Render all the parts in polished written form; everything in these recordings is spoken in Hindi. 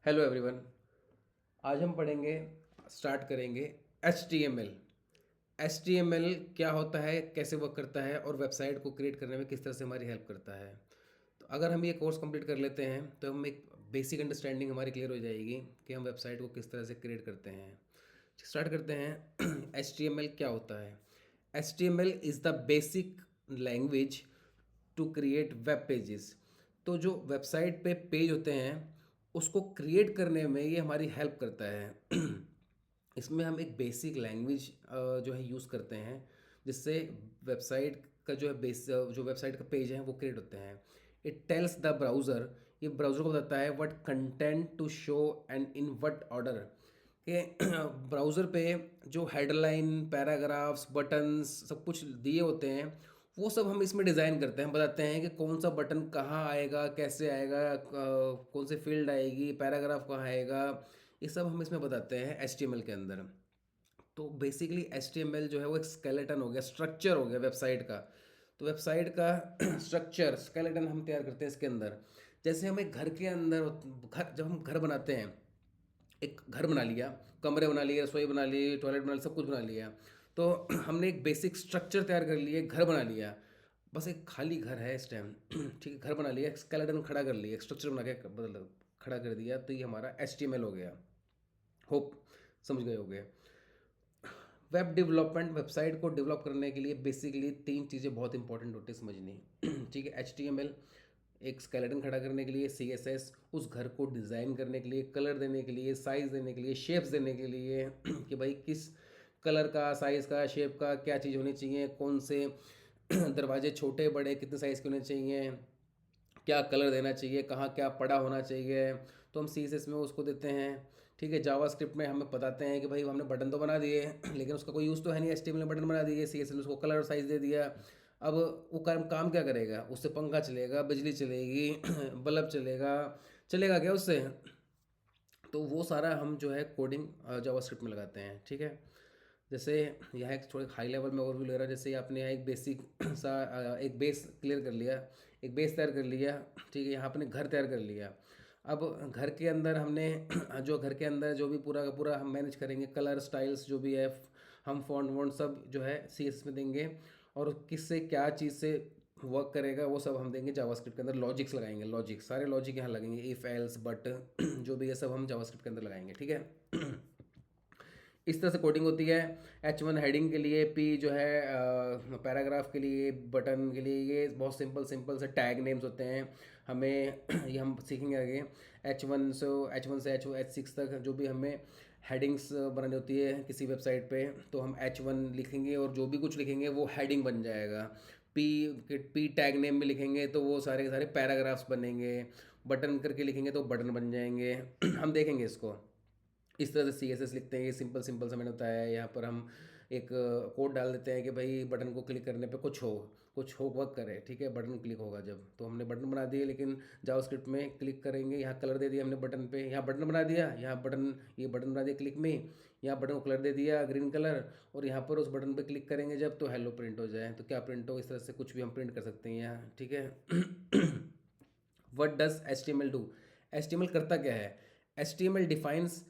Hello everyone. आज हम पढ़ेंगे, स्टार्ट करेंगे H T M L. H T M L क्या होता है, कैसे वर्क करता है और वेबसाइट को क्रिएट करने में किस तरह से हमारी हेल्प करता है। तो अगर हम ये कोर्स कंप्लीट कर लेते हैं तो हम एक बेसिक अंडरस्टैंडिंग हमारी क्लियर हो जाएगी कि हम वेबसाइट को किस तरह से क्रिएट करते हैं। स्टार्ट करते हैं। एच टी एम एल क्या होता है? H T M L is the basic language to create web pages. तो जो वेबसाइट पे पेज होते हैं उसको क्रिएट करने में ये हमारी हेल्प करता है। इसमें हम एक बेसिक लैंग्वेज जो है यूज़ करते हैं, जिससे वेबसाइट का जो है जो वेबसाइट का पेज है वो क्रिएट होते हैं। इट टेल्स द ब्राउज़र, ये ब्राउज़र को बताता है what content to show and in what order. कि ब्राउज़र पे जो हेडलाइन, पैराग्राफ्स, बटन्स सब कुछ दिए होते हैं, वो सब हम इसमें डिज़ाइन करते हैं। हम बताते हैं कि कौन सा बटन कहाँ आएगा, कैसे आएगा, कौन सी फील्ड आएगी, पैराग्राफ कहाँ आएगा, ये सब हम इसमें बताते हैं HTML के अंदर। तो बेसिकली HTML जो है वो एक स्केलेटन हो गया, स्ट्रक्चर हो गया वेबसाइट का। तो वेबसाइट का स्ट्रक्चर, स्केलेटन हम तैयार करते हैं इसके अंदर। जैसे हम एक घर के अंदर, घर जब हम घर बनाते हैं, एक घर बना लिया, कमरे बना लिए, रसोई बना ली, टॉयलेट बना लिया, सब कुछ बना लिया। तो हमने एक बेसिक स्ट्रक्चर तैयार कर लिए, घर बना लिया। बस एक खाली घर है इस टाइम। ठीक है, घर बना लिया, एक स्केलेटन खड़ा कर लिया, एक स्ट्रक्चर बना के बदल खड़ा कर दिया, तो ये हमारा HTML हो गया। होप समझ गए होगे। वेब डेवलपमेंट, वेबसाइट को डेवलप करने के लिए बेसिकली तीन चीज़ें बहुत इंपॉर्टेंट होती है समझनी। ठीक है, HTML एक स्केलेटन खड़ा करने के लिए, CSS उस घर को डिज़ाइन करने के लिए, कलर देने के लिए, साइज़ देने के लिए, शेप्स देने के लिए, कि भाई किस कलर का, साइज़ का, शेप का क्या चीज़ होनी चाहिए, कौन से दरवाजे छोटे बड़े कितने साइज़ के होने चाहिए, क्या कलर देना चाहिए, कहाँ क्या पड़ा होना चाहिए, तो हम CSS में उसको देते हैं। ठीक है, जावास्क्रिप्ट में हमें बताते हैं कि भाई हमने बटन तो बना दिए लेकिन उसका कोई यूज़ तो है नहीं, HTML में बटन बना दिए, CSS ने उसको कलर और साइज़ दे दिया। अब वो काम क्या करेगा? उससे पंखा चलेगा, बिजली चलेगी, बल्ब चलेगा, चलेगा क्या उससे? तो वो सारा हम जो है कोडिंग जावास्क्रिप्ट में लगाते हैं। ठीक है, जैसे यहाँ एक थोड़े हाई लेवल में ओवरव्यू ले रहा है। जैसे आपने यहाँ एक बेसिक सा एक बेस क्लियर कर लिया, एक बेस तैयार कर लिया। ठीक है, यहाँ आपने घर तैयार कर लिया। अब घर के अंदर हमने जो घर के अंदर जो भी पूरा का पूरा हम मैनेज करेंगे, कलर स्टाइल्स जो भी है, हम फॉन्ट वॉन्ट सब जो है CSS में देंगे। और किससे क्या चीज़ से वर्क करेगा वो सब हम देंगे जावास्क्रिप्ट के अंदर। लॉजिक्स लगाएंगे, लॉजिक सारे लॉजिक यहाँ लगेंगे, इफ़ एल्स बट जो भी है सब हम जावास्क्रिप्ट के अंदर लगाएंगे। ठीक है। इस तरह से कोडिंग होती है। H1 हेडिंग के लिए, P जो है पैराग्राफ के लिए, बटन के लिए, ये बहुत सिंपल सिंपल से टैग नेम्स होते हैं। हमें ये हम सीखेंगे आगे। H1 से H6 तक जो भी हमें हेडिंग्स बनानी होती है किसी वेबसाइट पे, तो हम H1 लिखेंगे और जो भी कुछ लिखेंगे वो हेडिंग बन जाएगा। पी पी टैग नेम में लिखेंगे तो वो सारे के सारे पैराग्राफ्स बनेंगे। बटन करके लिखेंगे तो बटन बन जाएंगे। हम देखेंगे इसको। इस तरह से CSS लिखते हैं, ये सिंपल सिंपल सा मैंने बताया है। यहाँ पर हम एक कोड डाल देते हैं कि भाई बटन को क्लिक करने पे कुछ हो वर्क करे। ठीक है, बटन क्लिक होगा जब, तो हमने बटन बना दिए। लेकिन जावास्क्रिप्ट में क्लिक करेंगे, यहाँ कलर दे दिया हमने बटन पे, यहाँ बटन बना दिया, यहाँ बटन, ये बटन बना दिया क्लिक में, यहाँ बटन को कलर दे दिया ग्रीन कलर, और यहाँ पर उस बटन पे क्लिक करेंगे जब, तो हेलो प्रिंट हो जाए। तो क्या प्रिंट हो, इस तरह से कुछ भी हम प्रिंट कर सकते हैं यहाँ। ठीक है। What does HTML do? HTML करता क्या है? HTML defines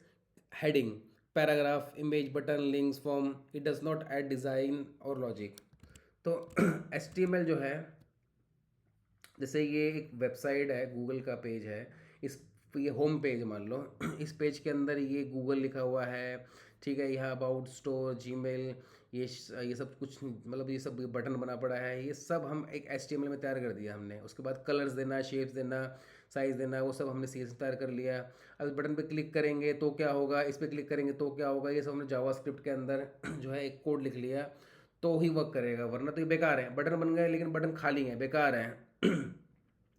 heading, paragraph, image, button, links, form. It does not add design और logic. तो HTML जो है, जैसे ये एक वेबसाइट है, गूगल का पेज है, इस ये होम पेज मान लो। इस पेज के अंदर ये गूगल लिखा हुआ है। ठीक है, यहाँ अबाउट स्टोर, जीमेल, ये सब कुछ, मतलब ये सब बटन बना पड़ा है, ये सब हम एक HTML में तैयार कर दिया हमने। उसके बाद कलर्स देना, शेप्स देना, साइज़ देना, वो सब हमने CSS तैयार कर लिया। अब इस बटन पे क्लिक करेंगे तो क्या होगा, इस पर क्लिक करेंगे तो क्या होगा, ये सब हमने जावास्क्रिप्ट के अंदर जो है एक कोड लिख लिया, तो ही वर्क करेगा। वरना तो ये बेकार है, बटन बन गए लेकिन बटन खाली है, बेकार है।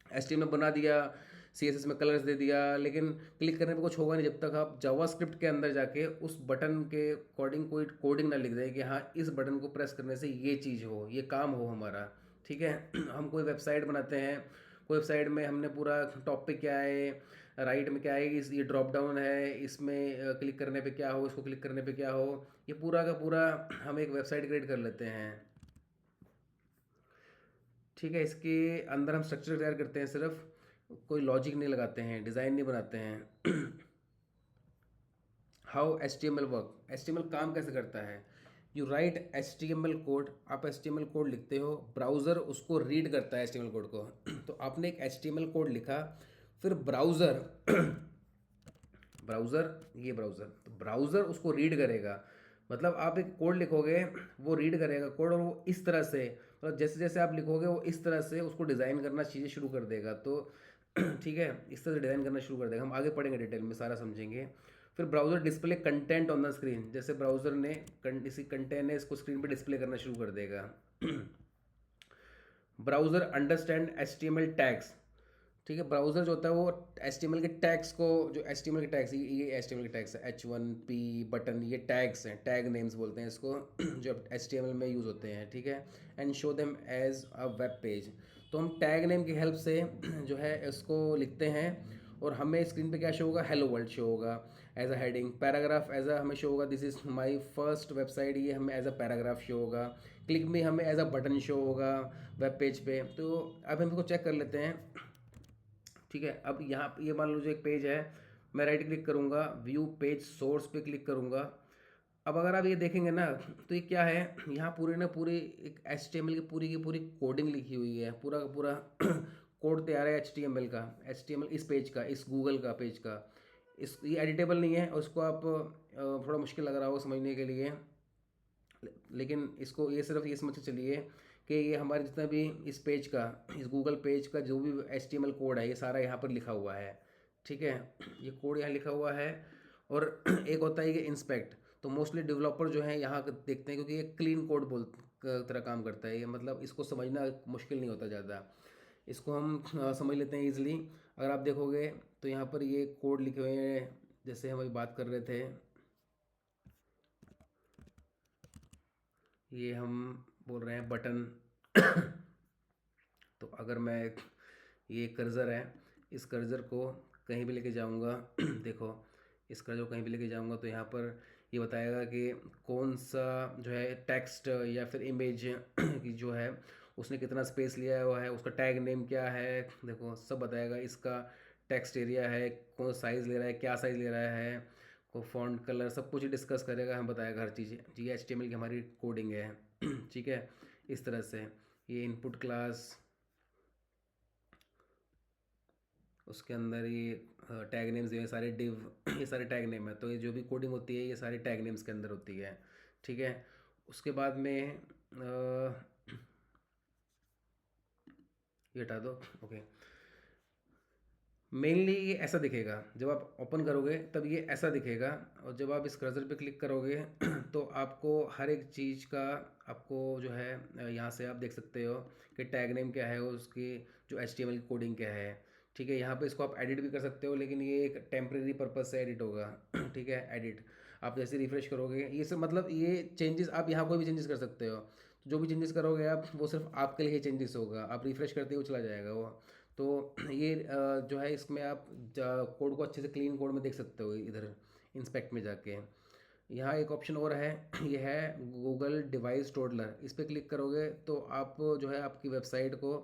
HTML में बना दिया, CSS में कलर्स दे दिया, लेकिन क्लिक करने पे कुछ होगा नहीं जब तक आप जावास्क्रिप्ट के अंदर जाके उस बटन के अकॉर्डिंग कोई कोडिंग ना लिख दें कि हाँ इस बटन को प्रेस करने से ये चीज़ हो, ये काम हो हमारा। ठीक है। हम कोई वेबसाइट बनाते हैं, कोई वेबसाइट में हमने पूरा टॉपिक क्या है, राइट में क्या है, इस ये ड्रॉप डाउन है, इसमें क्लिक करने पे क्या हो, इसको क्लिक करने पे क्या हो, ये पूरा का पूरा हम एक वेबसाइट क्रिएट कर लेते हैं। ठीक है, इसके अंदर हम स्ट्रक्चर तैयार करते हैं सिर्फ, कोई लॉजिक नहीं लगाते हैं, डिज़ाइन नहीं बनाते हैं। How H T M L work, H T M L काम कैसे करता है। You write H T M L code, आप H T M L code लिखते हो, ब्राउज़र उसको रीड करता है H T M L code को। तो आपने एक H T M L code लिखा, फिर ब्राउज़र ब्राउज़र ये ब्राउज़र तो ब्राउज़र उसको रीड करेगा। मतलब आप एक कोड लिखोगे, वो रीड करेगा कोड, और वो इस तरह से, मतलब जैसे जैसे आप लिखोगे वो इस तरह से उसको डिज़ाइन करना चीज़ें शुरू कर देगा। तो ठीक है, इस तरह से डिज़ाइन करना शुरू कर देगा। हम आगे पढ़ेंगे डिटेल में, सारा समझेंगे। फिर browser display content on the screen, जैसे ब्राउज़र ने इसी कंटेंट है इसको स्क्रीन पे डिस्प्ले करना शुरू कर देगा। Browser understand H T M L tags, ठीक है। ब्राउज़र जो होता है वो एच टी एम एल के टैग्स को, जो एच टी एम एल के टैग्स, ये एच टी एम एल के टैग्स है, H1P बटन, ये टैग्स हैं, टैग नेम्स बोलते हैं इसको, जो एच टी एम एल में यूज़ होते हैं, ठीक है। And show them as a web page, तो हम टैग नेम की हेल्प से जो है इसको लिखते हैं, और हमें स्क्रीन पे क्या शो होगा, हेलो वर्ल्ड शो होगा as a heading. Paragraph as a हमें शो होगा, this is my first website, ये हमें एज अ पैराग्राफ शो होगा। क्लिक में हमें एज अ बटन शो होगा वेब पेज पे। तो अब हम इसको चेक कर लेते हैं, ठीक है। अब यहाँ ये मान लो जो एक पेज है, मैं राइट क्लिक करूँगा, व्यू पेज सोर्स पे क्लिक करूँगा। अब अगर आप ये देखेंगे ना, तो ये क्या है, यहाँ पूरी ना पूरी एक एच टी एम एल की पूरी कोडिंग लिखी हुई है, पूरा का पूरा कोड तैयार है एच टी एम एल का, एच टी एम एल इस पेज का, इस गूगल का पेज का। इस ये एडिटेबल नहीं है, और उसको आप थोड़ा मुश्किल लग रहा हो समझने के लिए, लेकिन इसको ये सिर्फ ये समझ के चलिए कि ये हमारे जितना भी इस पेज का, इस गूगल पेज का जो भी H T M L code है, ये सारा यहाँ पर लिखा हुआ है, ठीक है। ये कोड यहाँ लिखा हुआ है। और एक होता है ये इंस्पेक्ट, तो मोस्टली डेवलपर जो है यहाँ देखते हैं, क्योंकि ये क्लीन कोड बोल तरह काम करता है ये, मतलब इसको समझना मुश्किल नहीं होता ज़्यादा, इसको हम समझ लेते हैं ईजिली। अगर आप देखोगे तो यहाँ पर ये कोड लिखे हुए हैं, जैसे हम अभी बात कर रहे थे, ये हम बोल रहे हैं बटन। तो अगर मैं ये कर्सर है, इस कर्सर को कहीं भी लेके जाऊंगा देखो, इस कर्सर को कहीं भी लेके जाऊंगा तो यहाँ पर ये बताएगा कि कौन सा जो है टेक्स्ट या फिर इमेज की जो है उसने कितना स्पेस लिया हुआ है, उसका टैग नेम क्या है, देखो सब बताएगा। इसका टेक्स्ट एरिया है, कौन साइज़ ले रहा है, क्या साइज़ ले रहा है, को फॉन्ट कलर सब कुछ डिस्कस करेगा, हम बताएगा हर चीज़। जी एच टी एम एल की हमारी कोडिंग है ठीक है, इस तरह से। ये इनपुट क्लास, उसके अंदर ये टैग नेम्स ये सारे डिव ये सारे टैग नेम है, तो ये जो भी कोडिंग होती है ये सारे टैग नेम्स के अंदर होती है, ठीक है। उसके बाद में ये हटा दो, ओके। मेनली ये ऐसा दिखेगा, जब आप ओपन करोगे तब ये ऐसा दिखेगा, और जब आप इस कर्सर पे क्लिक करोगे तो आपको हर एक चीज़ का, आपको जो है यहाँ से आप देख सकते हो कि टैग नेम क्या है, उसकी जो एच टी एम एल की कोडिंग क्या है, ठीक है। यहाँ पे इसको आप एडिट भी कर सकते हो, लेकिन ये एक टेम्प्रेरी पर्पज़ से एडिट होगा ठीक है, एडिट। आप जैसे रिफ्रेश करोगे ये सब, मतलब ये चेंजेस आप यहाँ कोई भी चेंजेस कर सकते हो, तो जो भी चेंजेस करोगे आप वो सिर्फ आपके लिए ही चेंजेस होगा, आप रिफ्रेश करते ही वो चला जाएगा वो। तो ये जो है इसमें आप कोड को अच्छे से क्लीन कोड में देख सकते हो इधर इंस्पेक्ट में जाके। यहाँ एक ऑप्शन और है ये है गूगल डिवाइस टोडलर, इस पर क्लिक करोगे तो आप जो है आपकी वेबसाइट को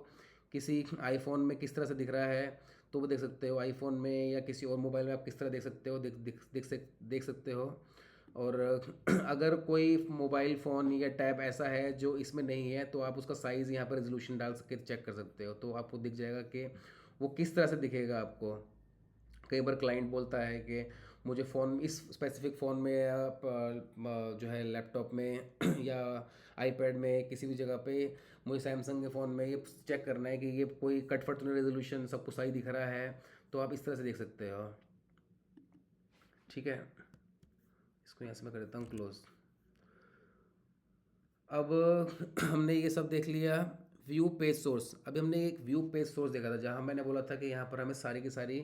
किसी आईफोन में किस तरह से दिख रहा है तो वो देख सकते हो, आईफोन में या किसी और मोबाइल में आप किस तरह देख सकते हो, देख सकते हो। और अगर कोई मोबाइल फ़ोन या टैब ऐसा है जो इसमें नहीं है, तो आप उसका साइज़ यहाँ पर रेजोल्यूशन डाल के चेक कर सकते हो, तो आपको दिख जाएगा कि वो किस तरह से दिखेगा आपको। कई बार क्लाइंट बोलता है कि मुझे फ़ोन इस स्पेसिफिक फ़ोन में आप जो है लैपटॉप में या आईपैड में किसी भी जगह पे मुझे सैमसंग के फ़ोन में ये चेक करना है कि ये कोई कटफट तो नहीं, रेजोल्यूशन सब कुछ सही दिख रहा है, तो आप इस तरह से देख सकते हो, ठीक है। इसको यहाँ से मैं कर देता हूँ क्लोज। अब हमने ये सब देख लिया, व्यू पेज सोर्स। अभी हमने एक व्यू पेज सोर्स देखा था, जहाँ मैंने बोला था कि यहाँ पर हमें सारी की सारी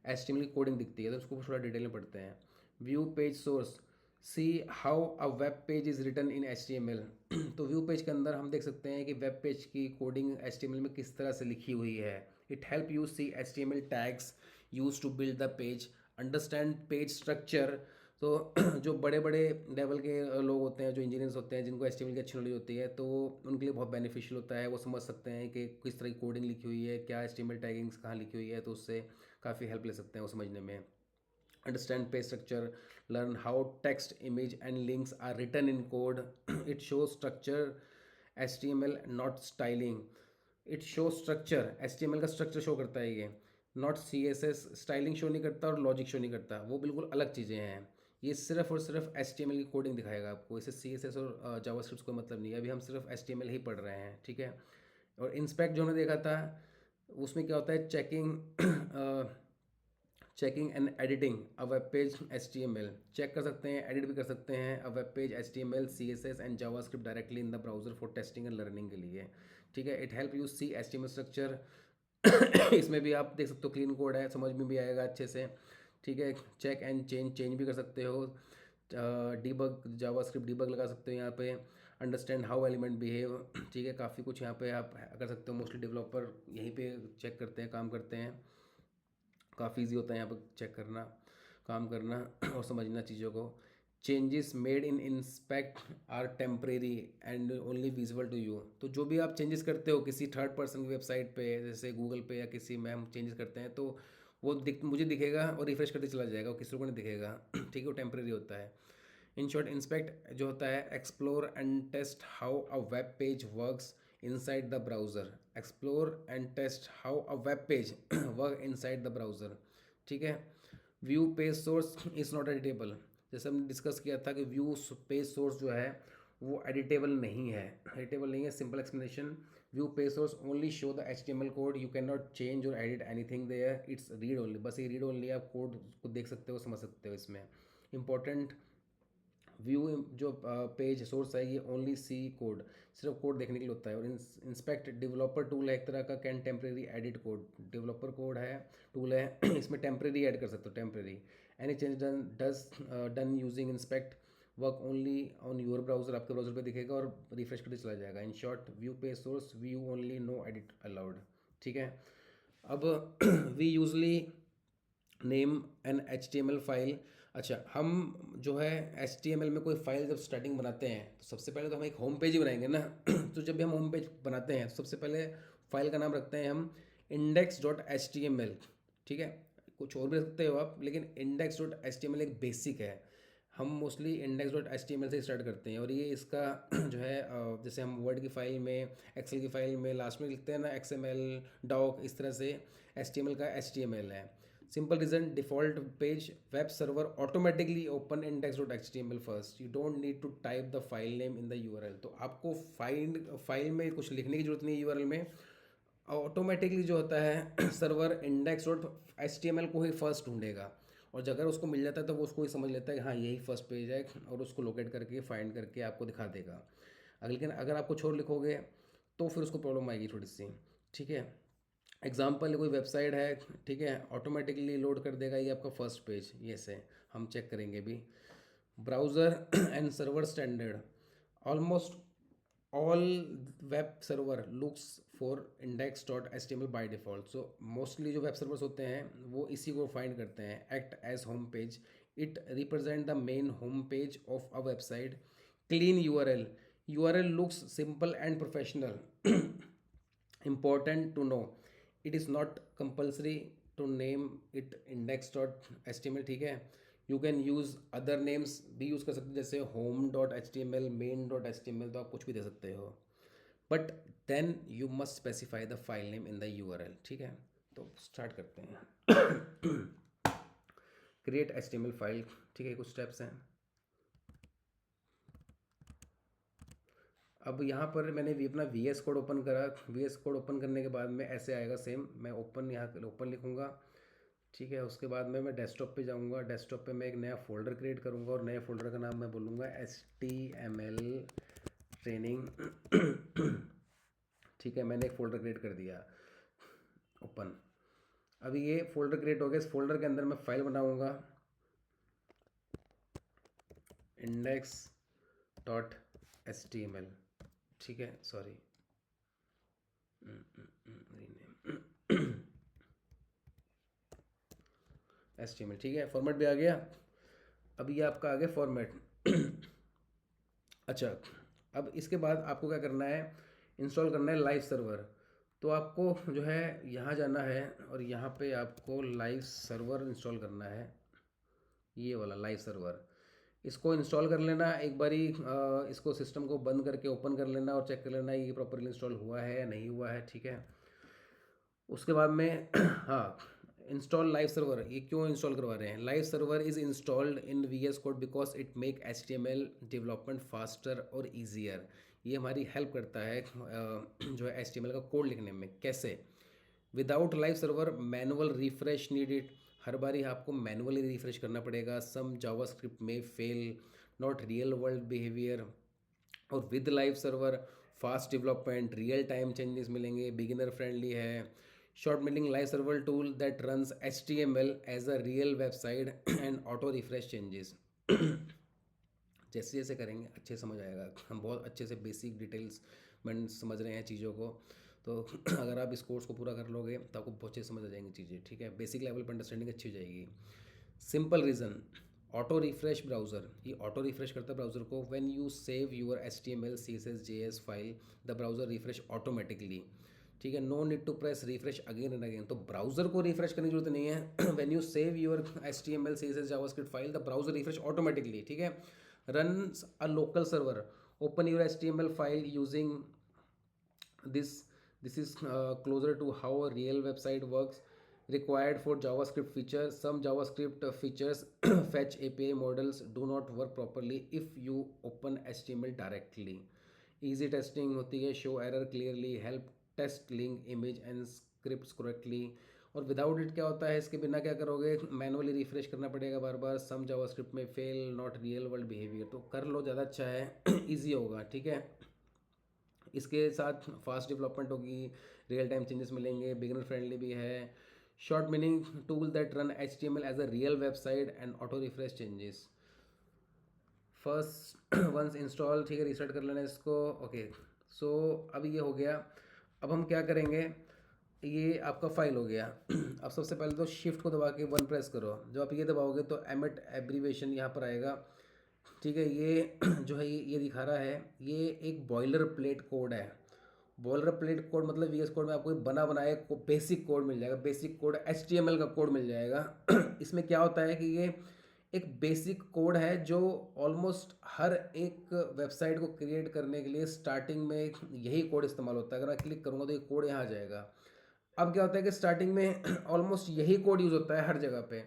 एच टी एम एल की कोडिंग दिखती है, तो उसको थोड़ा डिटेल में पढ़ते हैं। View page source, see how a web page is written in H T M L. तो व्यू पेज के अंदर हम देख सकते हैं कि वेब पेज की coding H T M L में किस तरह से लिखी हुई है। It help you see H T M L tags use to build the page, understand page structure. तो जो बड़े बड़े लेवल के लोग होते हैं, जो इंजीनियर्स होते हैं, जिनको एचटीएमएल की अच्छी नॉलेज होती है, तो उनके लिए बहुत बेनिफिशियल होता है, वो समझ सकते हैं कि किस तरह की कोडिंग लिखी हुई है, क्या एचटीएमएल टैगिंग्स कहाँ लिखी हुई है, तो उससे काफ़ी हेल्प ले सकते हैं वो समझने में। understand page structure, learn how text, image and links are written in code. It shows structure, HTML not styling. It shows structure, HTML का स्ट्रक्चर शो करता है ये, नॉट CSS, स्टाइलिंग शो नहीं करता और लॉजिक शो नहीं करता, वो बिल्कुल अलग चीज़ें हैं। ये सिर्फ और सिर्फ HTML की कोडिंग दिखाएगा आपको, इसे CSS और जावास्क्रिप्ट को मतलब नहीं है, अभी हम सिर्फ HTML ही पढ़ रहे हैं, ठीक है। और इंस्पेक्ट जो हमने देखा था, उसमें क्या होता है, checking and editing a web page HTML, check कर सकते हैं, एडिट भी कर सकते हैं a web page HTML, CSS and JavaScript directly in the browser for testing and learning के लिए, ठीक है। It help you see HTML structure. इसमें भी आप देख सकते हो क्लीन कोड है, समझ में भी आएगा अच्छे से, ठीक है। चेक एंड चेंज भी कर सकते हो, डीबग, जावास्क्रिप्ट डीबग लगा सकते हो यहाँ पे, अंडरस्टैंड हाउ एलिमेंट बिहेव, ठीक है। काफ़ी कुछ यहाँ पे आप कर सकते हो, मोस्टली डेवलपर यहीं पे चेक करते हैं, काम करते हैं, काफ़ी ईजी होता है यहाँ पर चेक करना, काम करना और समझना चीज़ों को। Changes made in inspect are temporary and only visible to you, तो जो भी आप चेंजेस करते हो किसी थर्ड पर्सन की वेबसाइट पे, जैसे गूगल पे या किसी में हम चेंजेस करते हैं, तो वो मुझे दिखेगा और रिफ्रेश करते चला जाएगा, वो किसी को नहीं दिखेगा। ठीक है, वो टेम्परेरी होता है। इन शॉर्ट, इंस्पेक्ट जो होता है, explore and test how a web page works inside the browser, explore and test how a web page work inside the browser, ठीक है। View page source is not editable, जैसे हमने डिस्कस किया था कि व्यू पेज सोर्स जो है वो एडिटेबल नहीं है, एडिटेबल नहीं है। Simple explanation, view page source only show the HTML code, you can not change और edit anything there, it's read only, बस ये रीड ओनली, आप कोड को देख सकते हो, समझ सकते हो। इसमें इंपॉर्टेंट, व्यू जो पेज सोर्स है ये ओनली सी कोड, सिर्फ कोड देखने के लिए होता है। और इंस्पेक्ट डेवलपर टूल है एक तरह का, can temporary edit code, developer code है, टूल है, इसमें टेम्परेरी ऐड कर सकते हो, temporary. Any change done using inspect work only on your browser, आपके ब्राउजर पे दिखेगा और रिफ्रेश करके चला जाएगा। In short, view page source, view only, no edit allowed, ठीक है। अब we usually name an HTML file. अच्छा, हम जो है HTML में कोई फाइल जब स्टार्टिंग बनाते हैं तो सबसे पहले तो हम एक होम पेज ही बनाएंगे ना। तो जब भी हम होम पेज बनाते हैं तो सबसे पहले फाइल का नाम रखते हैं हम index.html, ठीक है। कुछ और भी रखते हो आप, लेकिन index.html एक बेसिक है, हम मोस्टली index.html से स्टार्ट करते हैं। और ये इसका जो है जैसे हम वर्ड की फाइल में, एक्सेल की फाइल में लास्ट में लिखते हैं ना XML डॉक, इस तरह से HTML का HTML है। Simple reason, default page web server automatically open index.html first, you don't need to type the file name in the URL, तो आपको फाइल में कुछ लिखने की जरूरत नहीं है URL में, ऑटोमेटिकली जो होता है सर्वर index.html को ही फर्स्ट ढूंढेगा, और अगर उसको मिल जाता है तो वो उसको ही समझ लेता है कि हाँ यही फर्स्ट पेज है, और उसको लोकेट करके फाइंड करके आपको दिखा देगा। लेकिन अगर आप कुछ और लिखोगे तो फिर उसको प्रॉब्लम आएगी थोड़ी सी, ठीक है। एग्जाम्पल, कोई वेबसाइट है, ठीक है, ऑटोमेटिकली लोड कर देगा ये आपका फर्स्ट पेज, ये से हम चेक करेंगे भी। Browser and server standard, almost all web server looks for index.html by default, so mostly जो वेब सर्वर्स होते हैं वो इसी को फाइंड करते हैं। Act age home page, it represent the main home page of a website. Clean URL looks simple and professional. Important to know, it is not compulsory to name it index.html, ठीक है। You can use other names भी यूज़ कर सकते हो, जैसे home.html, main.html, तो आप कुछ भी दे सकते हो, but then you must specify the file name in the URL, ठीक है। तो स्टार्ट करते हैं। क्रिएट HTML फाइल, ठीक है, कुछ स्टेप्स हैं। अब यहाँ पर मैंने भी अपना VS कोड ओपन करा, VS कोड ओपन करने के बाद में ऐसे आएगा सेम, मैं ओपन, यहाँ ओपन लिखूँगा, ठीक है। उसके बाद में मैं डेस्कटॉप पे जाऊँगा, डेस्कटॉप पे मैं एक नया फोल्डर क्रिएट करूँगा, और नए फोल्डर का नाम मैं बोलूँगा HTML ट्रेनिंग। ठीक है, मैंने एक फ़ोल्डर क्रिएट कर दिया, ओपन। अभी ये फोल्डर क्रिएट हो गया, इस फोल्डर के अंदर मैं फाइल बनाऊँगा index.html, ठीक है, सॉरी, HTML, ठीक है। फॉर्मेट भी आ गया, अभी ये आपका आ गया फॉर्मेट। अच्छा, अब इसके बाद आपको क्या करना है, इंस्टॉल करना है लाइव सर्वर। तो आपको जो है यहाँ जाना है और यहाँ पे आपको लाइव सर्वर इंस्टॉल करना है, ये वाला लाइव सर्वर, इसको इंस्टॉल कर लेना एक बारी। इसको सिस्टम को बंद करके ओपन कर लेना और चेक कर लेना ये प्रॉपरली इंस्टॉल हुआ है या नहीं हुआ है, ठीक है। उसके बाद में हाँ, इंस्टॉल लाइव सर्वर, ये क्यों इंस्टॉल करवा रहे हैं? Live server is installed in VS code because it make HTML development faster और ईजियर। ये हमारी हेल्प करता है जो है HTML का कोड लिखने में। कैसे? Without live server manual refresh needed, हर बारी आपको मैनुअली रिफ्रेश करना पड़ेगा। सम जावास्क्रिप्ट में fail, not real world behaviour. और with live server fast development, real time changes मिलेंगे, बिगिनर फ्रेंडली है। Short meaning, live server tool that runs HTML as a real website and auto refresh changes. जैसे जैसे करेंगे अच्छे समझ आएगा। हम बहुत अच्छे से बेसिक डिटेल्स में समझ रहे हैं चीज़ों को, तो अगर आप इस कोर्स को पूरा कर लोगे तो आपको बहुत अच्छे समझ आ जाएंगी चीज़ें, ठीक है। बेसिक लेवल पर अंडरस्टैंडिंग अच्छी हो जाएगी। Simple reason, auto refresh browser, ये ऑटो रिफ्रेश करता है ब्राउज़र को। When you save your HTML CSS JS file the browser refresh automatically, ठीक है। No need to press refresh again and again, तो ब्राउज़र को रिफ्रेश करने की जरूरत नहीं है। When you save your HTML CSS JavaScript file the browser refresh automatically, ठीक है। runs a local server, open your HTML file using this. This is closer to how a real website works. Required for JavaScript features, some JavaScript features fetch API models do not work properly if you open HTML directly. Easy testing होती है, show error clearly, help test link image and scripts correctly. और विदाउट इट क्या होता है, इसके बिना क्या करोगे, मैनुअली रिफ्रेश करना पड़ेगा बार बार। सम जावास्क्रिप्ट में fail, not real world behaviour, तो कर लो ज़्यादा अच्छा है। ईजी होगा, ठीक है। इसके साथ फास्ट डेवलपमेंट होगी, रियल टाइम चेंजेस मिलेंगे, बिगिनर फ्रेंडली भी है। Short meaning, tool that run HTML as a real website and auto refresh changes. First once install, ठीक है, रिस्टार्ट कर लेना इसको। ओके, सो अब ये हो गया। अब हम क्या करेंगे, ये आपका फाइल हो गया। अब सबसे पहले तो शिफ्ट को दबा के 1 प्रेस करो। जब आप ये दबाओगे तो एमिट एब्रीवेशन यहाँ पर आएगा, ठीक है। ये जो है ये दिखा रहा है, ये एक बॉयलर प्लेट कोड है। बॉयलर प्लेट कोड मतलब VS कोड में आपको बना बनाया बेसिक कोड मिल जाएगा, बेसिक कोड HTML का कोड मिल जाएगा। इसमें क्या होता है कि ये एक बेसिक कोड है जो ऑलमोस्ट हर एक वेबसाइट को क्रिएट करने के लिए स्टार्टिंग में यही कोड इस्तेमाल होता है। अगर मैं क्लिक करूँगा तो ये कोड यहाँ आ जाएगा। अब क्या होता है कि स्टार्टिंग में ऑलमोस्ट यही कोड यूज़ होता है हर जगह पे।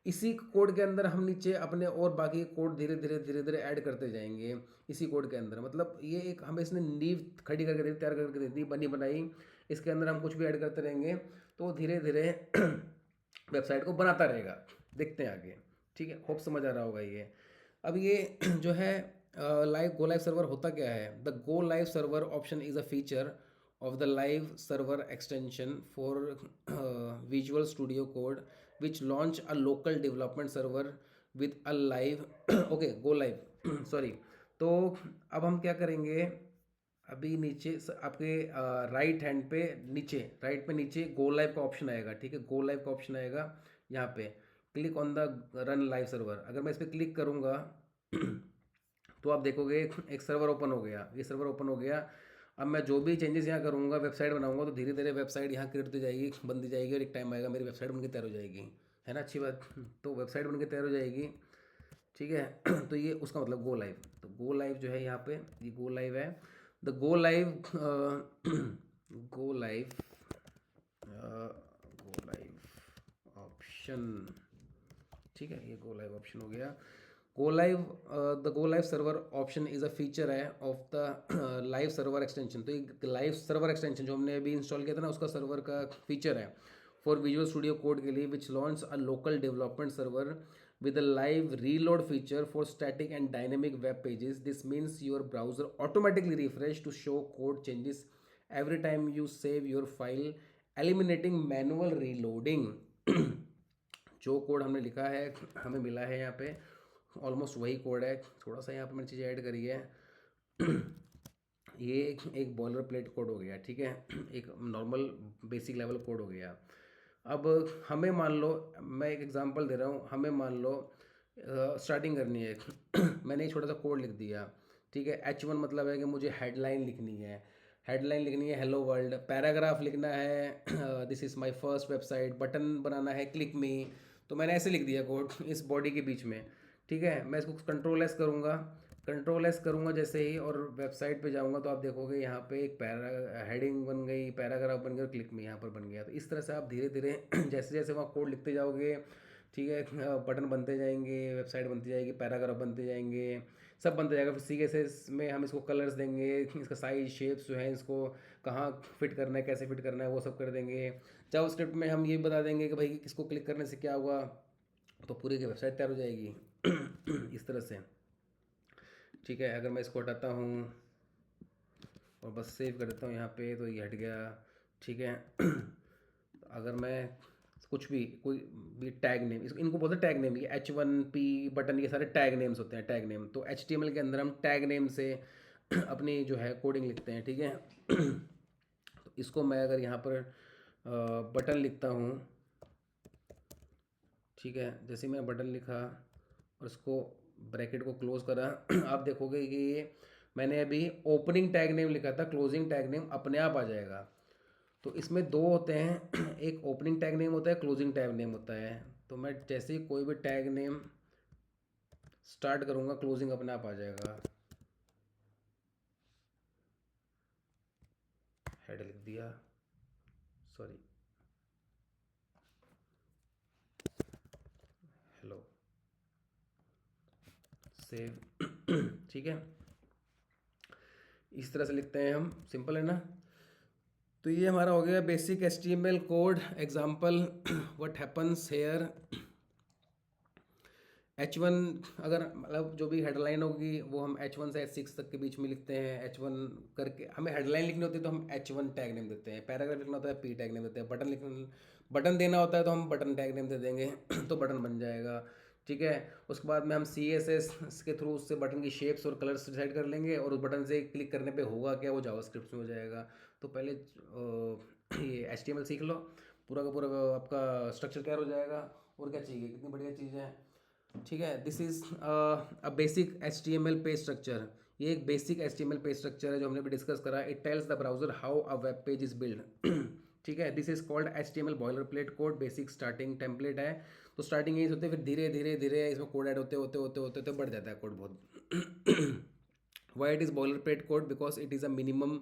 इसी कोड के अंदर हम नीचे अपने और बाकी कोड धीरे धीरे धीरे धीरे ऐड करते जाएंगे इसी कोड के अंदर। मतलब ये एक हमें इसने नींव खड़ी करके दी, तैयार करके दे दी, बनी बनाई। इसके अंदर हम कुछ भी ऐड करते रहेंगे तो धीरे धीरे वेबसाइट को बनाता रहेगा। देखते हैं आगे, ठीक है। होप समझ आ रहा होगा ये। अब ये जो है गो लाइव सर्वर होता क्या है? The go live server option is a feature of the live server extension for Visual Studio Code which launch a local development server with a live okay go live sorry। तो अब हम क्या करेंगे, अभी नीचे आपके राइट हैंड पे नीचे, राइट पे नीचे गो लाइव का ऑप्शन आएगा, ठीक है। गो लाइव का ऑप्शन आएगा यहाँ पे, click on the run live server. अगर मैं इस पर क्लिक करूँगा तो आप देखोगे एक सर्वर ओपन हो गया। ये सर्वर ओपन हो गया। अब मैं जो भी चेंजेस यहाँ करूँगा, वेबसाइट बनाऊँगा, तो धीरे धीरे वेबसाइट यहाँ क्रिएट होती जाएगी, बनती जाएगी, और एक टाइम आएगा मेरी वेबसाइट बनकर तैयार हो जाएगी, है ना। अच्छी बात। तो वेबसाइट बनकर तैयार हो जाएगी, ठीक है। तो ये उसका मतलब गो लाइव। तो गो लाइव जो है यहाँ पे, ये गो लाइव है। The go live go live go live option, ठीक है। ये गो लाइव ऑप्शन हो गया। Go live the go live server option is a feature है of the live server extension. तो ये लाइव सर्वर एक्सटेंशन जो हमने अभी इंस्टॉल किया था ना, उसका सर्वर का फीचर है फॉर विजुअल स्टूडियो कोड के लिए, विच launch a local development server with a live reload feature for static and dynamic web pages. This means your browser automatically refresh to show code changes every time you save your file, eliminating manual reloading। जो कोड हमने लिखा है, हमें मिला है यहाँ पे, ऑलमोस्ट वही कोड है। थोड़ा सा यहाँ पे मैंने चीज़ें ऐड करी है। ये एक बॉयलर प्लेट कोड हो गया, ठीक है। एक नॉर्मल बेसिक लेवल कोड हो गया। अब हमें मान लो, मैं एक एग्जांपल दे रहा हूँ, हमें मान लो स्टार्टिंग करनी है। मैंने एक छोटा सा कोड लिख दिया, ठीक है। H1 मतलब है कि मुझे हेडलाइन लिखनी है, हेडलाइन लिखनी है हेलो वर्ल्ड। पैराग्राफ लिखना है this is my first website. Button बनाना है क्लिक मी। तो मैंने ऐसे लिख दिया कोड इस बॉडी के बीच में। ठीक है, मैं इसको कंट्रोल एस करूँगा, कंट्रोल एस करूँगा जैसे ही, और वेबसाइट पे जाऊँगा तो आप देखोगे यहाँ पे एक पैरा हेडिंग बन गई, पैराग्राफ बन गया, और क्लिक में यहाँ पर बन गया। तो इस तरह से आप धीरे धीरे जैसे जैसे वहाँ कोड लिखते जाओगे, ठीक है, बटन बनते जाएंगे, वेबसाइट बनती जाएगी, पैराग्राफ बनते जाएंगे, सब बनते जाएगा। फिर CSS में हम इसको कलर्स देंगे, इसका साइज शेप्स जो है इसको कहाँ फिट करना है, कैसे फिट करना है, वो सब कर देंगे। जावास्क्रिप्ट में हम ये बता देंगे कि भाई किसको क्लिक करने से क्या हुआ, तो पूरी की वेबसाइट तैयार हो जाएगी इस तरह से। ठीक है, अगर मैं इसको हटाता हूँ और बस सेव कर देता हूँ यहाँ पे, तो ये हट गया। ठीक है अगर मैं कुछ भी कोई भी टैग नेम, इसको इनको बोलते हैं टैग नेम, ये H1P बटन, ये सारे टैग नेम्स होते हैं, टैग नेम। तो HTML के अंदर हम टैग नेम से अपनी जो है कोडिंग लिखते हैं। ठीक है तो इसको मैं अगर यहाँ पर बटन लिखता हूँ, ठीक है, जैसे मैंने बटन लिखा और इसको ब्रैकेट को क्लोज करा आप देखोगे कि ये मैंने अभी ओपनिंग टैग नेम लिखा था, क्लोजिंग टैग नेम अपने आप आ जाएगा। तो इसमें दो होते हैं एक ओपनिंग टैग नेम होता है, क्लोजिंग टैग नेम होता है। तो मैं जैसे ही कोई भी टैग नेम स्टार्ट करूँगा, क्लोजिंग अपने आप आ जाएगा। हेड लिख दिया, सॉरी, हेलो, सेव ठीक है, इस तरह से लिखते हैं हम, सिंपल है ना। तो ये हमारा हो गया basic HTML code example. What happens here, H1, अगर मतलब जो भी हेडलाइन होगी वो हम H1 से H6 तक के बीच में लिखते हैं। H1 करके हमें हेडलाइन लिखनी होती है तो हम H1 टैग नेम देते हैं, पैराग्राफ लिखना होता है P टैग नेम देते हैं, बटन देना होता है तो हम बटन टैग नेम दे देंगे तो बटन बन जाएगा। ठीक है, उसके बाद में हम CSS के थ्रू उससे बटन की शेप्स और कलर्स डिसाइड कर लेंगे, और उस बटन से क्लिक करने पे होगा क्या, वो जावास्क्रिप्ट में हो जाएगा। तो पहले ये HTML सीख लो, पूरा का पूरा आपका स्ट्रक्चर तैयार हो जाएगा। और क्या चाहिए, कितनी बढ़िया चीज़ है। ठीक है, this is a basic HTML page structure. ये एक बेसिक HTML पेज स्ट्रक्चर है जो हमने भी डिस्कस करा। It tells the browser how a web page is build. ठीक है, this is called HTML boiler plate code, basic starting template है। तो स्टार्टिंग यही होते है, फिर धीरे धीरे धीरे इसमें कोड ऐड होते होते होते होते होते बढ़ जाता है कोड बहुत। Why it is boilerplate code? Because it is a minimum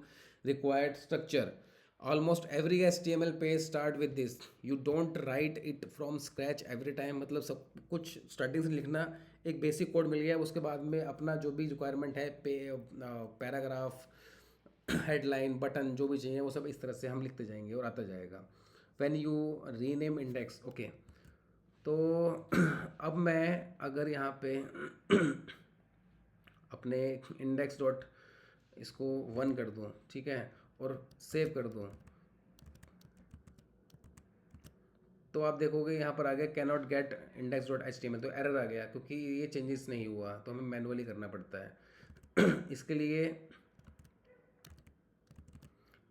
required structure. Almost every HTML page start with this. You don't write it from scratch every time. मतलब सब कुछ स्टार्टिंग से लिखना, एक बेसिक कोड मिल गया, उसके बाद में अपना जो भी रिक्वायरमेंट है, पैराग्राफ, हेडलाइन, बटन, जो भी चाहिए वो सब इस तरह से हम लिखते जाएंगे और आता जाएगा। When you rename index, okay तो अब मैं अगर यहाँ पे अपने इंडेक्स डॉट इसको 1 कर दूँ, ठीक है, और सेव कर दूँ, तो आप देखोगे यहाँ पर आ गया cannot get index dot HTML, तो एरर आ गया क्योंकि ये चेंजेस नहीं हुआ, तो हमें मैनुअली करना पड़ता है। इसके लिए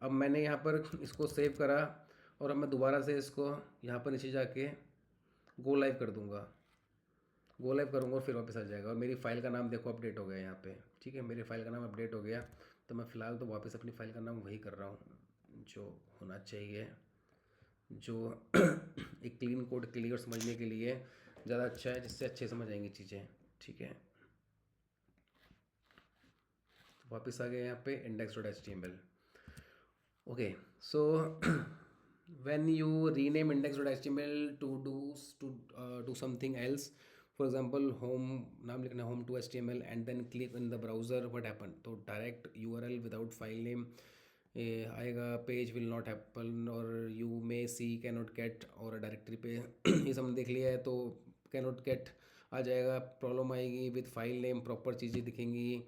अब मैंने यहाँ पर इसको सेव करा, और अब मैं दोबारा से इसको यहाँ पर नीचे जाके गो लाइव कर दूँगा, गो लाइव करूँगा और फिर वापस आ जाएगा। और मेरी फ़ाइल का नाम देखो अपडेट हो गया यहाँ पे। ठीक है, मेरी फ़ाइल का नाम अपडेट हो गया। तो मैं फ़िलहाल तो वापस अपनी फ़ाइल का नाम वही कर रहा हूँ जो होना चाहिए, जो एक क्लीन कोड क्लियर समझने के लिए ज़्यादा अच्छा है, जिससे अच्छे समझ आएंगी चीज़ें। ठीक है, तो वापस आ गए यहाँ पे index.html। Okay, so when you rename index.html to something else, for example home, नाम लिखना home to HTML and then click in the browser, what happened, तो direct URL without file name आएगा, पेज विल नॉट हैपन, और you may see cannot get, और डायरेक्टरी पे ये सब देख लिया है तो कैनॉट गेट आ जाएगा, प्रॉब्लम आएगी विद फाइल नेम, प्रॉपर चीज़ें दिखेंगी,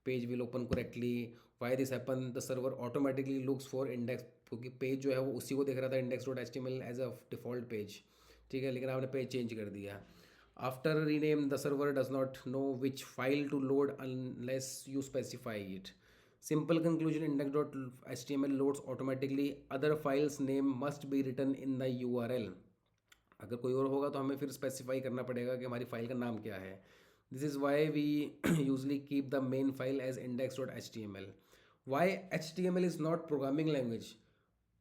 page will open correctly. Why this happen, the server automatically looks for index, क्योंकि पेज जो है वो उसी को देख रहा था index.html as a default page. ठीक है, लेकिन आपने पेज चेंज कर दिया। After rename the server does not know which file to load unless you specify it. Simple conclusion, index.html loads automatically. Other files name must be written in the URL. अगर कोई और होगा तो हमें फिर स्पेसिफाई करना पड़ेगा कि हमारी फाइल का नाम क्या है। This is why we usually keep the main file as index.html. Why HTML is not programming language.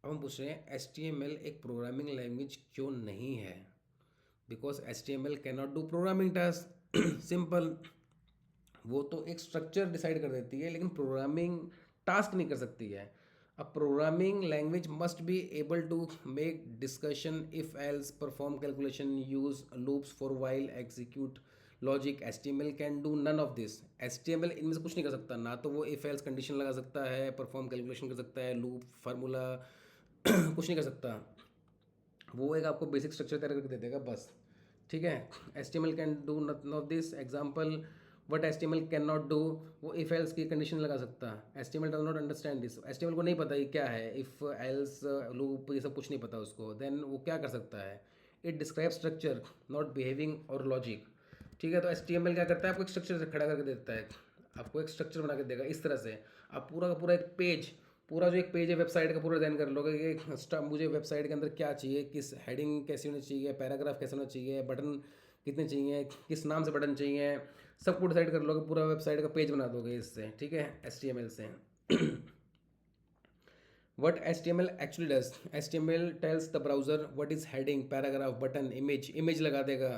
अब हम पूछ रहे हैं HTML एक प्रोग्रामिंग लैंग्वेज क्यों नहीं है। Because HTML can not do programming task. Simple. वो तो एक स्ट्रक्चर डिसाइड कर देती है लेकिन प्रोग्रामिंग टास्क नहीं कर सकती है। A programming language must be able to make discussion, if else, perform calculation, use loops for while, execute logic. HTML can do none of this. HTML इनमें से कुछ नहीं कर सकता। ना तो वो इफ एल्स कंडीशन लगा सकता है, परफॉर्म कैलकुलेशन कर सकता है, लूप, फार्मूला कुछ नहीं कर सकता। वो एक आपको बेसिक स्ट्रक्चर तैयार करके दे देगा बस। ठीक है। HTML can do not of this. Example what HTML can not do, वो इफ एल्स की कंडीशन लगा सकता है। HTML does not understand this. HTML को नहीं पता ये क्या है, इफ एल्स लूप ये सब कुछ नहीं पता उसको। देन वो क्या कर सकता है, it describe structure not behaving और लॉजिक। ठीक है। तो HTML क्या करता है, आपको एक स्ट्रक्चर खड़ा करके देता है, आपको एक स्ट्रक्चर बना के देगा इस तरह से। आप पूरा का पूरा एक पेज, पूरा जो एक पेज है वेबसाइट का, पूरा डिज़ाइन कर लोगे कि मुझे वेबसाइट के अंदर क्या चाहिए, किस हेडिंग कैसी होनी चाहिए, पैराग्राफ कैसे होना चाहिए, बटन कितने चाहिए, किस नाम से बटन चाहिए, सब कुछ डिसाइड कर लोगे, पूरा वेबसाइट का पेज बना दोगे इससे। ठीक है, HTML से। what HTML actually does, HTML tells the browser what is heading, paragraph, button, image लगा देगा।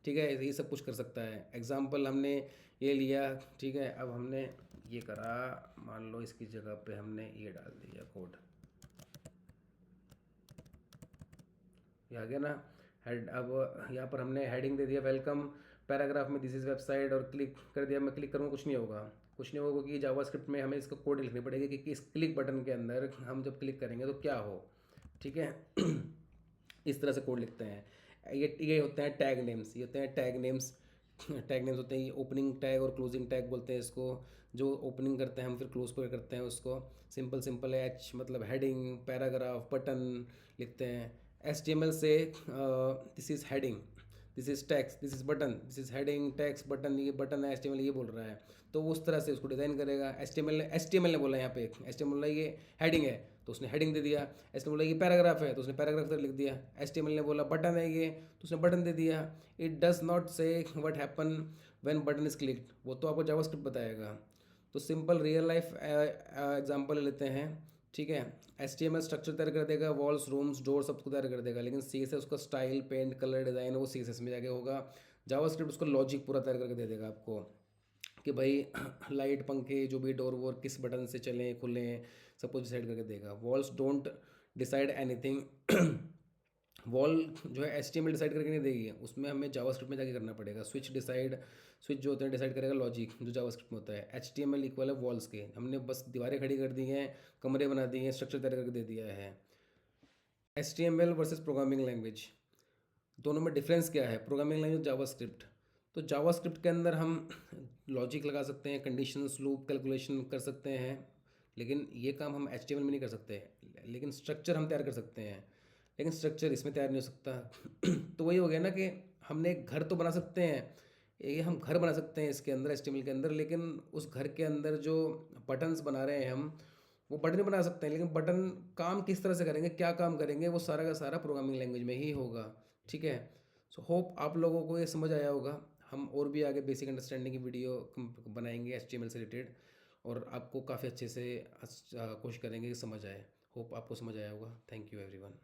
ठीक है, ये सब कुछ कर सकता है। एग्जाम्पल हमने ये लिया। ठीक है, अब हमने ये करा, मान लो इसकी जगह पे हमने ये डाल दिया कोड, ये आ गया ना हेड। अब यहाँ पर हमने हेडिंग दे दिया वेलकम, पैराग्राफ में दिस इज़ वेबसाइट, और क्लिक कर दिया। मैं क्लिक करूँगा, कुछ नहीं होगा। कुछ नहीं होगा क्योंकि जावास्क्रिप्ट में हमें इसका कोड लिखनी पड़ेगी कि इस क्लिक बटन के अंदर हम जब क्लिक करेंगे तो क्या हो। ठीक है। इस तरह से कोड लिखते हैं। ये होते हैं टैग नेम्स, ये होते हैं टैग नेम्स। टैग नेम्स होते हैं ओपनिंग टैग और क्लोजिंग टैग बोलते हैं इसको। जो ओपनिंग करते हैं हम फिर क्लोज पर करते हैं उसको। सिंपल सिंपल है, एच मतलब हेडिंग, पैराग्राफ, बटन लिखते हैं। HTML से this is heading, this is text, this is button, this is heading, text, button, ये बटन है, HTML ये बोल रहा है। तो उस तरह से उसको डिज़ाइन करेगा। HTML ने बोला यहाँ पे, HTML बोला ये हेडिंग है तो उसने हेडिंग दे दिया। HTML बोला ये पैराग्राफ है तो उसने पैराग्राफ तक लिख दिया। HTML ने बोला बटन है ये तो उसने बटन दे दिया। इट डज नॉट से what happen when button is clicked, वो तो आपको जावास्क्रिप्ट बताएगा। तो सिंपल रियल लाइफ एग्जांपल लेते हैं। ठीक है। HTML स्ट्रक्चर तैयार कर देगा, वॉल्स, रूम्स, डोर सबको तैयार कर देगा, लेकिन CSS उसका स्टाइल, पेंट, कलर, डिज़ाइन वो CSS में जाके होगा। जावास्क्रिप्ट उसको लॉजिक पूरा तैयार करके दे देगा आपको कि भाई लाइट, पंखे, जो भी डोर वोर किस बटन से चलें खुलें, सब कुछ डिसाइड करके देगा। Walls don't decide anything. Wall जो है HTML डिसाइड करके नहीं देगी, उसमें हमें जावास्क्रिप्ट में जाके करना पड़ेगा। स्विच जो होते हैं डिसाइड करेगा लॉजिक, जो जावास्क्रिप्ट में होता है। HTML इक्वल है वॉल्स के, हमने बस दीवारें खड़ी कर दी हैं, कमरे बना दिए हैं, स्ट्रक्चर तैयार करके दे दिया है। HTML वर्सेस प्रोग्रामिंग लैंग्वेज, दोनों में डिफरेंस क्या है? Programming language, JavaScript. तो जावास्क्रिप्ट के अंदर हम लॉजिक लगा सकते हैं, कंडीशंस, लूप, कैलकुलेशन कर सकते हैं, लेकिन ये काम हम HTML में नहीं कर सकते। लेकिन स्ट्रक्चर हम तैयार कर सकते हैं, लेकिन स्ट्रक्चर इसमें तैयार नहीं हो सकता। तो वही हो गया ना कि हमने एक घर तो बना सकते हैं, ये हम घर बना सकते हैं इसके अंदर, HTML के अंदर, लेकिन उस घर के अंदर जो बटन्स बना रहे हैं हम, वो बटन बना सकते हैं, लेकिन बटन काम किस तरह से करेंगे, क्या काम करेंगे, वो सारा का सारा प्रोग्रामिंग लैंग्वेज में ही होगा। ठीक है। सो होप आप लोगों को ये समझ आया होगा। हम और भी आगे बेसिक अंडरस्टैंडिंग की वीडियो बनाएंगे HTML से रिलेटेड, और आपको काफ़ी अच्छे से कोशिश करेंगे कि समझ आए। होप आपको समझ आया होगा। Thank you everyone.